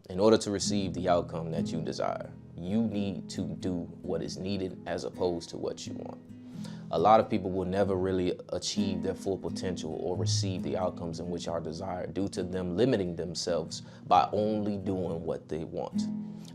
In order to receive the outcome that you desire, you need to do what is needed as opposed to what you want. A lot of people will never really achieve their full potential or receive the outcomes in which are desired due to them limiting themselves by only doing what they want.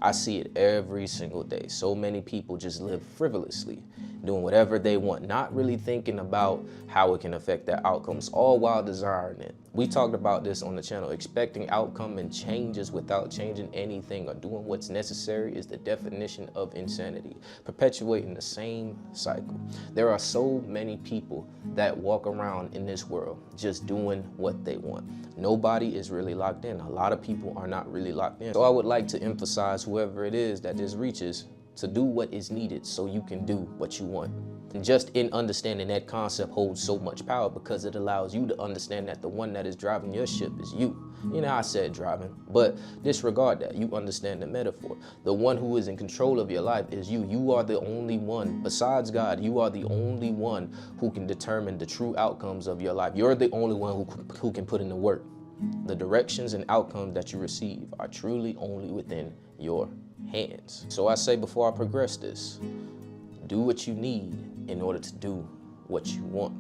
I see it every single day. So many people just live frivolously, doing whatever they want, not really thinking about how it can affect their outcomes, all while desiring it. We talked about this on the channel. Expecting outcome and changes without changing anything or doing what's necessary is the definition of insanity, perpetuating the same cycle. There are so many people that walk around in this world just doing what they want. Nobody is really locked in. A lot of people are not really locked in. So I would like to emphasize whoever it is that this reaches to do what is needed so you can do what you want. And just in understanding that concept holds so much power because it allows you to understand that the one that is driving your ship is you. You know, I said driving, but disregard that. You understand the metaphor. The one who is in control of your life is you. You are the only one, besides God, you are the only one who can determine the true outcomes of your life. You're the only one who can put in the work. The directions and outcomes that you receive are truly only within your hands. So I say before I progress this, do what you need in order to do what you want.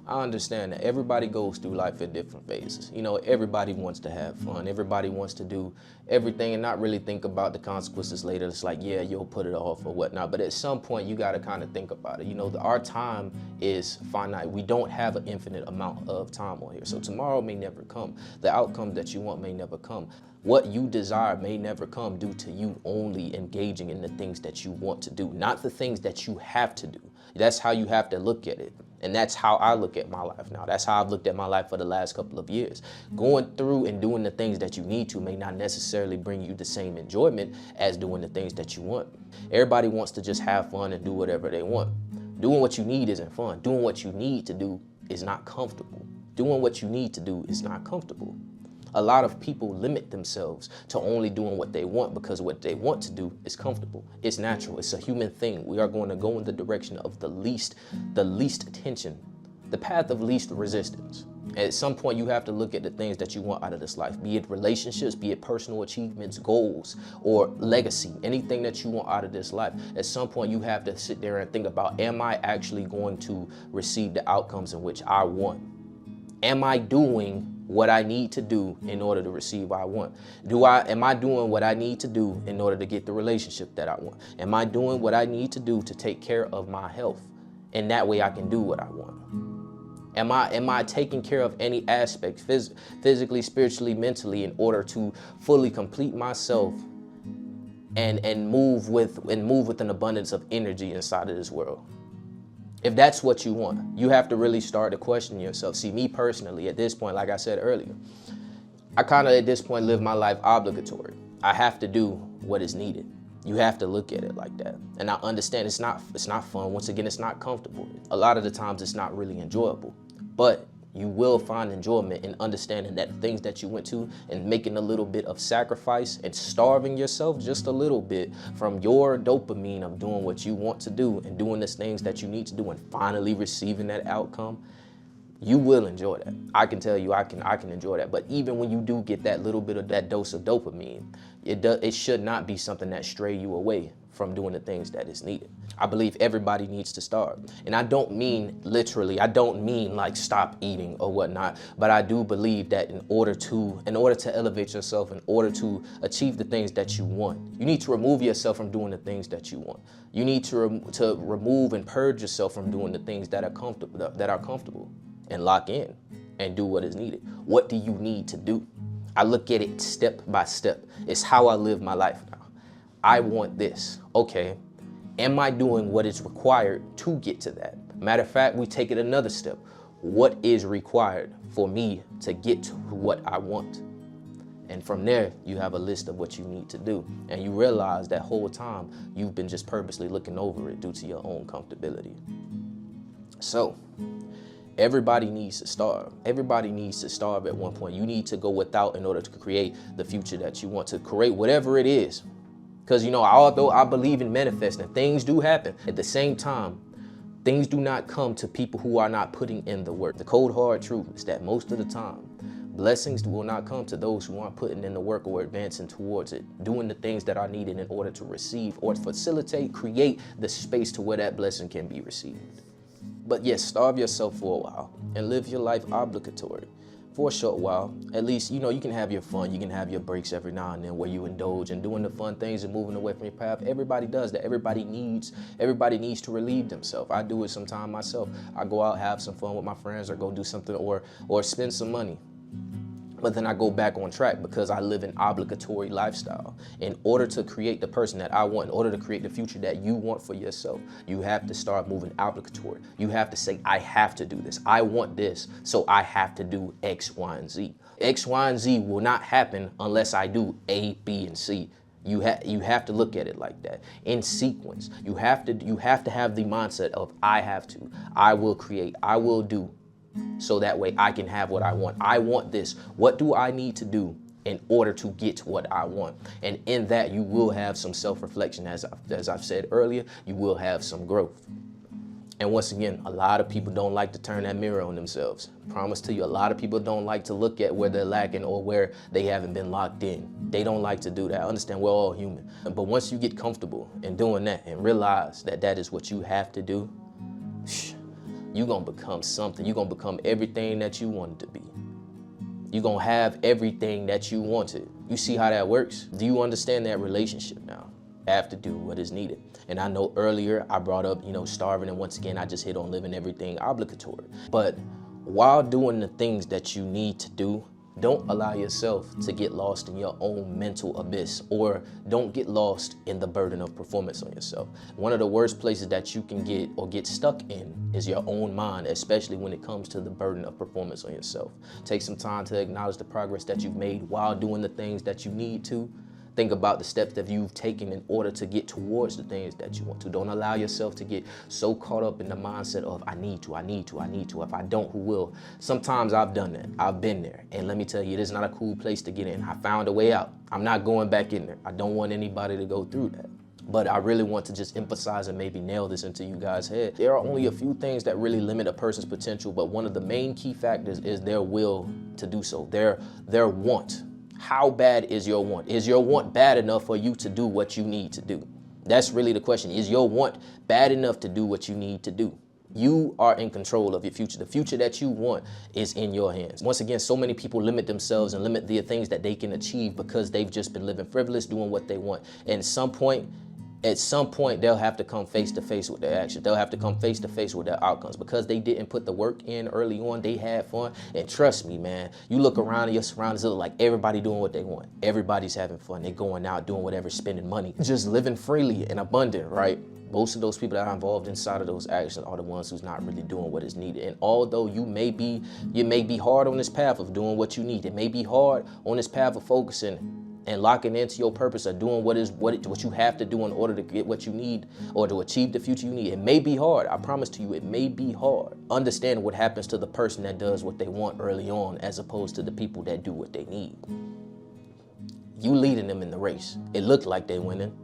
I understand that everybody goes through life in different phases. You know, everybody wants to have fun. Everybody wants to do everything and not really think about the consequences later. It's like, yeah, you'll put it off or whatnot. But at some point, you got to kind of think about it. You know, our time is finite. We don't have an infinite amount of time on here. So tomorrow may never come. The outcome that you want may never come. What you desire may never come due to you only engaging in the things that you want to do, not the things that you have to do. That's how you have to look at it. And that's how I look at my life now. That's how I've looked at my life for the last couple of years. Going through and doing the things that you need to may not necessarily bring you the same enjoyment as doing the things that you want. Everybody wants to just have fun and do whatever they want. Doing what you need isn't fun. Doing what you need to do is not comfortable. Doing what you need to do is not comfortable. A lot of people limit themselves to only doing what they want because what they want to do is comfortable. It's natural. It's a human thing. We are going to go in the direction of the least tension, the path of least resistance. At some point, you have to look at the things that you want out of this life, be it relationships, be it personal achievements, goals, or legacy, anything that you want out of this life. At some point, you have to sit there and think about, am I actually going to receive the outcomes in which I want? Am I doing what I need to do in order to receive what I want? Am I doing what I need to do in order to get the relationship that I want? Am I doing what I need to do to take care of my health? And that way I can do what I want. Am I taking care of any aspect, physically, spiritually, mentally, in order to fully complete myself and move with an abundance of energy inside of this world? If that's what you want, you have to really start to question yourself. See, me personally, at this point, like I said earlier, I kind of at this point live my life obligatory. I have to do what is needed. You have to look at it like that. And I understand it's not fun. Once again, it's not comfortable. A lot of the times it's not really enjoyable, but you will find enjoyment in understanding that things that you went to and making a little bit of sacrifice and starving yourself just a little bit from your dopamine of doing what you want to do and doing the things that you need to do and finally receiving that outcome. You will enjoy that. I can tell you I can enjoy that. But even when you do get that little bit of that dose of dopamine, it should not be something that stray you away from doing the things that is needed. I believe everybody needs to starve. And I don't mean literally, I don't mean like stop eating or whatnot, but I do believe that in order to elevate yourself, in order to achieve the things that you want, you need to remove yourself from doing the things that you want. You need to remove and purge yourself from doing the things that are comfortable and lock in and do what is needed. What do you need to do? I look at it step by step. It's how I live my life now. I want this. Okay, am I doing what is required to get to that? Matter of fact, we take it another step. What is required for me to get to what I want? And from there, you have a list of what you need to do. And you realize that whole time, you've been just purposely looking over it due to your own comfortability. So, everybody needs to starve. Everybody needs to starve at one point. You need to go without in order to create the future that you want, to create whatever it is. Because, you know, although I believe in manifesting, things do happen. At the same time, things do not come to people who are not putting in the work. The cold, hard truth is that most of the time, Blessings will not come to those who aren't putting in the work or advancing towards it, doing the things that are needed in order to receive or facilitate, create the space to where that blessing can be received. But yes, starve yourself for a while and live your life obligatory. For a short while, at least, you can have your fun, you can have your breaks every now and then where you indulge in doing the fun things and moving away from your path. Everybody does that. Everybody needs to relieve themselves. I do it sometimes myself. I go out, have some fun with my friends, or go do something, or spend some money. But then I go back on track because I live an obligatory lifestyle. In order to create the person that I want, in order to create the future that you want for yourself, you have to start moving obligatory. You have to say, I have to do this. I want this, so I have to do X, Y, and Z. X, Y, and Z will not happen unless I do A, B, and C. You have to look at it like that, in sequence. You have to have the mindset of I have to, I will create, I will do, so that way I can have what I want. I want this. What do I need to do in order to get what I want? And in that, you will have some self-reflection. As I've said earlier, you will have some growth. And once again, a lot of people don't like to turn that mirror on themselves. Promise to you, a lot of people don't like to look at where they're lacking or where they haven't been locked in. They don't like to do that. I understand we're all human. But once you get comfortable in doing that and realize that that is what you have to do, you're going to become something. You're going to become everything that you wanted to be. You're going to have everything that you wanted. You see how that works? Do you understand that relationship now? I have to do what is needed. And I know earlier I brought up, starving. And once again, I just hit on living everything obligatory. But while doing the things that you need to do, don't allow yourself to get lost in your own mental abyss, or don't get lost in the burden of performance on yourself. One of the worst places that you can get stuck in is your own mind, especially when it comes to the burden of performance on yourself. Take some time to acknowledge the progress that you've made while doing the things that you need to. Think about the steps that you've taken in order to get towards the things that you want to. Don't allow yourself to get so caught up in the mindset of I need to. If I don't, who will? Sometimes I've done that. I've been there. And let me tell you, it is not a cool place to get in. I found a way out. I'm not going back in there. I don't want anybody to go through that. But I really want to just emphasize and maybe nail this into you guys' head. There are only a few things that really limit a person's potential, but one of the main key factors is their will to do so, their want. How bad is your want? Is your want bad enough for you to do what you need to do? That's really the question. Is your want bad enough to do what you need to do? You are in control of your future. The future that you want is in your hands. Once again, so many people limit themselves and limit the things that they can achieve because they've just been living frivolous, doing what they want. And at some point, they'll have to come face to face with their actions. They'll have to come face to face with their outcomes because they didn't put the work in early on. They had fun. And trust me, man, you look around and your surroundings, it look like everybody doing what they want. Everybody's having fun. They're going out, doing whatever, spending money, just living freely and abundant, right? Most of those people that are involved inside of those actions are the ones who's not really doing what is needed. And although you may be hard on this path of doing what you need, it may be hard on this path of focusing and locking into your purpose of doing what you have to do in order to get what you need or to achieve the future you need. It may be hard. I promise to you, it may be hard. Understand what happens to the person that does what they want early on as opposed to the people that do what they need. You leading them in the race. It looked like they winning.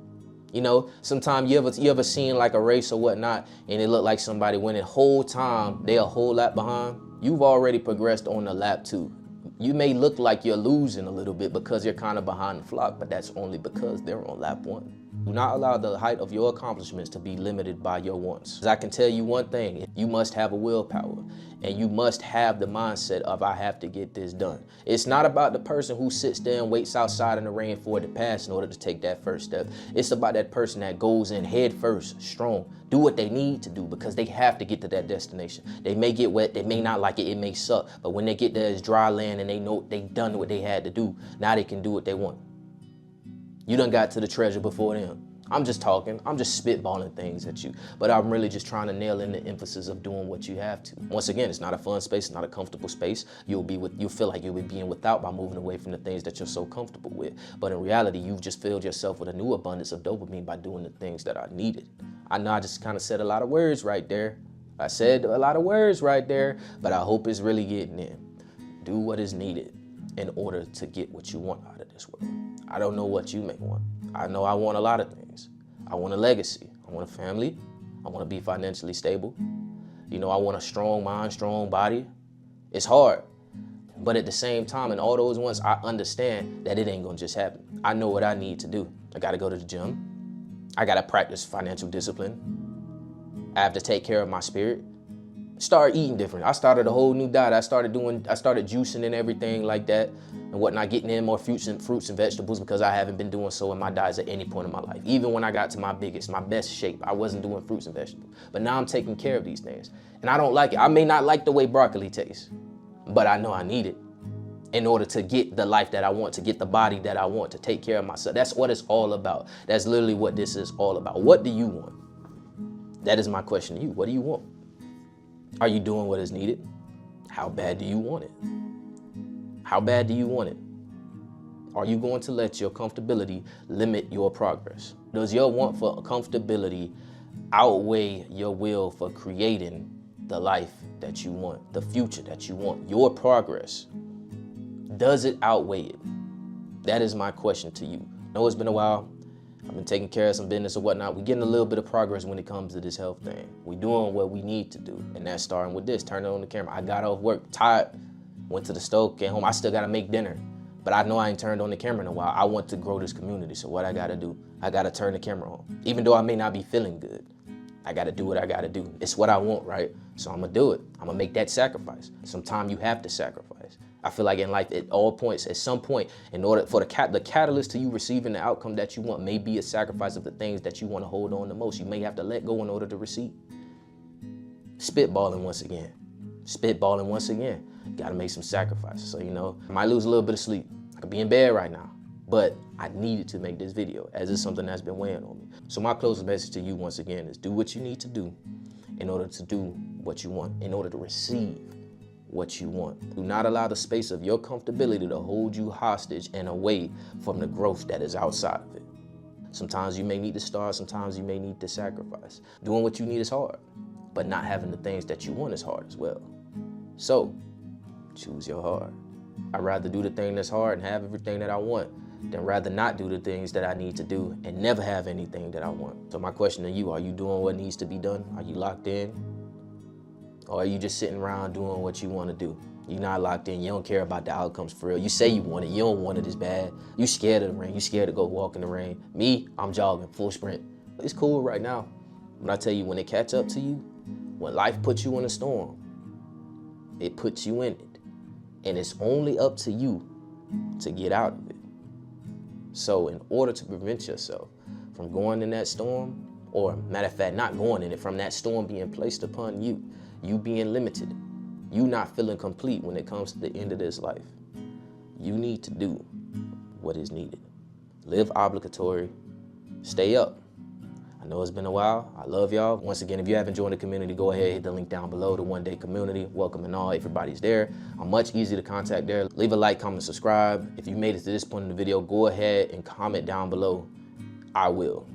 Sometimes you ever seen like a race or whatnot, and it look like somebody winning. Whole time they a whole lap behind. You've already progressed on the lap 2. You may look like you're losing a little bit because you're kind of behind the flock, but that's only because they're on lap 1. Do not allow the height of your accomplishments to be limited by your wants. I can tell you one thing, you must have a willpower and you must have the mindset of I have to get this done. It's not about the person who sits there and waits outside in the rain for it to pass in order to take that first step. It's about that person that goes in head first, strong, do what they need to do because they have to get to that destination. They may get wet, they may not like it, it may suck, but when they get there, it's dry land and they know they've done what they had to do. Now they can do what they want. You done got to the treasure before them. I'm just talking. I'm just spitballing things at you. But I'm really just trying to nail in the emphasis of doing what you have to. Once again, it's not a fun space. It's not a comfortable space. You'll feel like you'll be being without by moving away from the things that you're so comfortable with. But in reality, you've just filled yourself with a new abundance of dopamine by doing the things that are needed. I know I just kind of said a lot of words right there. I said a lot of words right there, but I hope it's really getting in. Do what is needed in order to get what you want out of this world. I don't know what you may want. I know I want a lot of things. I want a legacy. I want a family. I want to be financially stable. I want a strong mind, strong body. It's hard, But at the same time, in all those ones, I understand that it ain't gonna just happen. I know what I need to do. I gotta go to the gym. I gotta practice financial discipline. I have to take care of my spirit. Start eating different. I started a whole new diet. I started juicing and everything like that and whatnot, getting in more fruits and vegetables because I haven't been doing so in my diets at any point in my life. Even when I got to my best shape, I wasn't doing fruits and vegetables. But now I'm taking care of these things. And I don't like it. I may not like the way broccoli tastes, but I know I need it in order to get the life that I want, to get the body that I want, to take care of myself. That's what it's all about. That's literally what this is all about. What do you want? That is my question to you. What do you want? Are you doing what is needed? How bad do you want it? How bad do you want it? Are you going to let your comfortability limit your progress? Does your want for comfortability outweigh your will for creating the life that you want, the future that you want, your progress? Does it outweigh it? That is my question to you. I know it's been a while. I've been taking care of some business or whatnot. We're getting a little bit of progress when it comes to this health thing. We're doing what we need to do. And that's starting with this, turning on the camera. I got off work, tired, went to the stove, came home. I still gotta make dinner. But I know I ain't turned on the camera in a while. I want to grow this community. So what I gotta do? I gotta turn the camera on. Even though I may not be feeling good, I gotta do what I gotta do. It's what I want, right? So I'm gonna do it. I'm gonna make that sacrifice. Sometimes you have to sacrifice. I feel like in life, at all points, at some point, in order for the catalyst to you receiving the outcome that you want may be a sacrifice of the things that you want to hold on the most. You may have to let go in order to receive. Spitballing once again. Spitballing once again. Got to make some sacrifices. So, I might lose a little bit of sleep. I could be in bed right now, but I needed to make this video as it's something that's been weighing on me. So my closest message to you once again is do what you need to do in order to do what you want, in order to receive what you want. Do not allow the space of your comfortability to hold you hostage and away from the growth that is outside of it. Sometimes you may need to start, sometimes you may need to sacrifice. Doing what you need is hard, but not having the things that you want is hard as well. So, choose your hard. I'd rather do the thing that's hard and have everything that I want than rather not do the things that I need to do and never have anything that I want. So my question to you, are you doing what needs to be done? Are you locked in? Or are you just sitting around doing what you want to do? You're not locked in. You don't care about the outcomes for real. You say you want it. You don't want it as bad. You scared of the rain. You scared to go walk in the rain. Me, I'm jogging, full sprint. It's cool right now. But I tell you, when it catch up to you, when life puts you in a storm, it puts you in it. And it's only up to you to get out of it. So in order to prevent yourself from going in that storm, or matter of fact, not going in it, from that storm being placed upon you, you being limited, you not feeling complete when it comes to the end of this life, you need to do what is needed. Live obligatory, stay up. I know it's been a while. I love y'all. Once again, if you haven't joined the community, go ahead, hit the link down below, the One Day Community. Welcome and all, everybody's there. I'm much easier to contact there. Leave a like, comment, subscribe. If you made it to this point in the video, go ahead and comment down below. I will.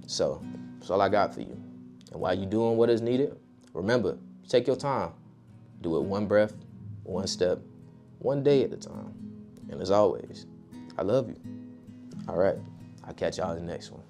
So that's all I got for you. And while you're doing what is needed, remember, take your time. Do it one breath, one step, one day at a time. And as always, I love you. All right, I'll catch y'all in the next one.